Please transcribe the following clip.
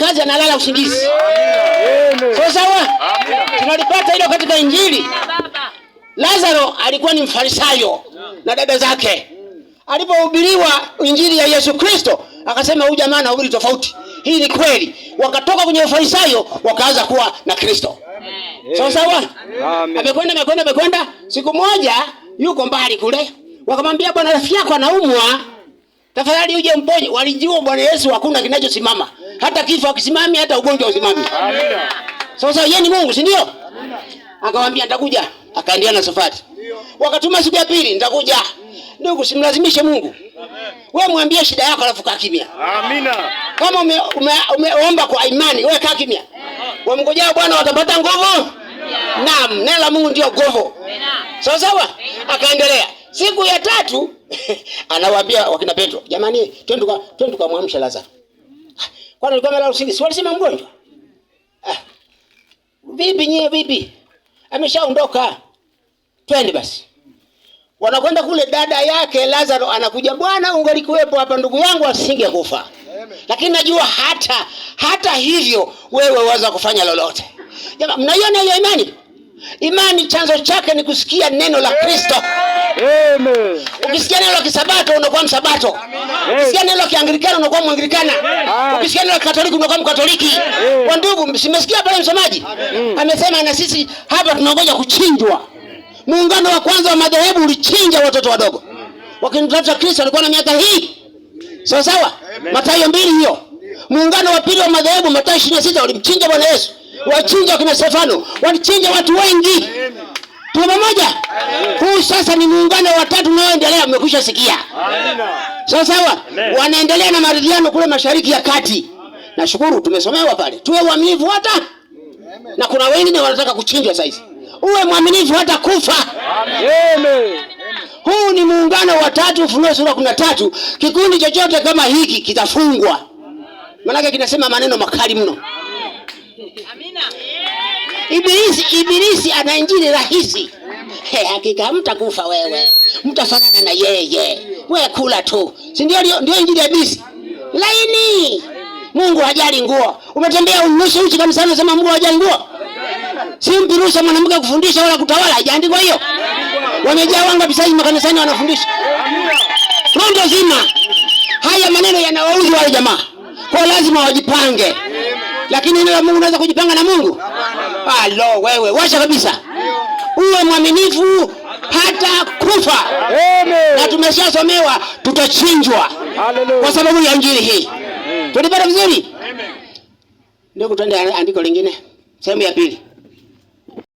kazi analala usingizi. Sawa? Tunalipata hilo katika Injili. Lazaro alikuwa ni Mfarisayo na dada zake. Alipohubiriwa Injili ya Yesu Kristo, akasema huyu jamaa anahubiri tofauti. Hii ni kweli. Wakatoka kwenye Ufarisayo wakaanza kuwa na Kristo. Sawa? Amekwenda. Siku moja yuko mbali kule. Wakamwambia bwana rafiki yako anaumwa. Tafadhali uje mponye. Walijua Bwana Yesu hakuna kinachosimama. Hata kifo akisimami, hata ugonjwa usimami. Amina. Sasa yeye ni Mungu, si ndio? Amina. Akamwambia nitakuja. Akaendelea na safari. Wakatuma siku ya pili, nitakuja. Ndugu, simlazimishe Mungu. Wewe mwambie shida yako alafu kaa kimya. Amina. Kama umeomba kwa imani, wewe kaa kimya. Wamngojea Bwana watapata nguvu. Naam, neno la Mungu ndio nguvu. Sawa? Akaendelea. Siku ya tatu anawaambia wakina Petro, jamani, twende tukamwamsha Lazaro. Kwani alikuwa amelala usingizi? Walisema mgonjwa. Vipi? Ameshaondoka. Twende basi. Wanakwenda kule, dada yake Lazaro anakuja, bwana ungalikuwepo hapa ndugu yangu asingekufa. Lakini najua hata hivyo wewe waweza kufanya lolote. Jamani, mnaiona hiyo imani? Imani chanzo chake ni kusikia neno la Kristo. Amen. Ukisikia neno la Kisabato unakuwa Msabato. Ukisikia neno la Kianglikana unakuwa Mwanglikana. Ukisikia neno la Katoliki unakuwa Mkatoliki. Kwa ndugu, simesikia pale msomaji amesema na sisi hapa tunangoja kuchinjwa. Muungano wa kwanza wa madhehebu ulichinja watoto wadogo. Wakimtafuta Kristo alikuwa na miaka hii. Sawa? Mathayo 2 hiyo. Muungano wa pili wa madhehebu Mathayo 26 walimchinja Bwana Yesu. Wachinja kina Stefano, walichinja watu wengi. Tuko pamoja? Huu sasa ni muungano wa tatu unaoendelea, mmekwisha sikia. Sawa? Wanaendelea na maridhiano kule Mashariki ya Kati. Nashukuru tumesomewa pale. Tuwe waaminifu hata. Na kuna wengine wanataka kuchinjwa sasa. Uwe mwaminifu hata kufa. Amen. Huu ni muungano wa tatu, Ufunuo sura 13. Kikundi chochote kama hiki kitafungwa. Maana kinasema maneno makali mno. Amina. Ibilisi ana injili rahisi. Hakika mtakufa wewe. Mtafanana na yeye. Wewe kula tu. Si ndio injili ya Ibilisi? Laini. Mungu hajali nguo. Umetembea unusu uchi kabisa unasema Mungu hajali nguo. Simpi ruhusa mwanamke kufundisha wala kutawala, haijaandikwa hiyo. Wamejaa wanga bisaji makanisani wanafundisha. Rondo zima. Haya maneno yanawaudhi wale jamaa. Kwa lazima wajipange. Lakini neno la Mungu unaweza kujipanga na Mungu? Wewe washa kabisa. Uwe mwaminifu hata kufa. Amen. Na tumeshasomewa tutachinjwa. Hallelujah. Kwa sababu ya injili hii. Tulipata vizuri? Amen. Ndio kutendea andiko lingine. Sehemu ya pili.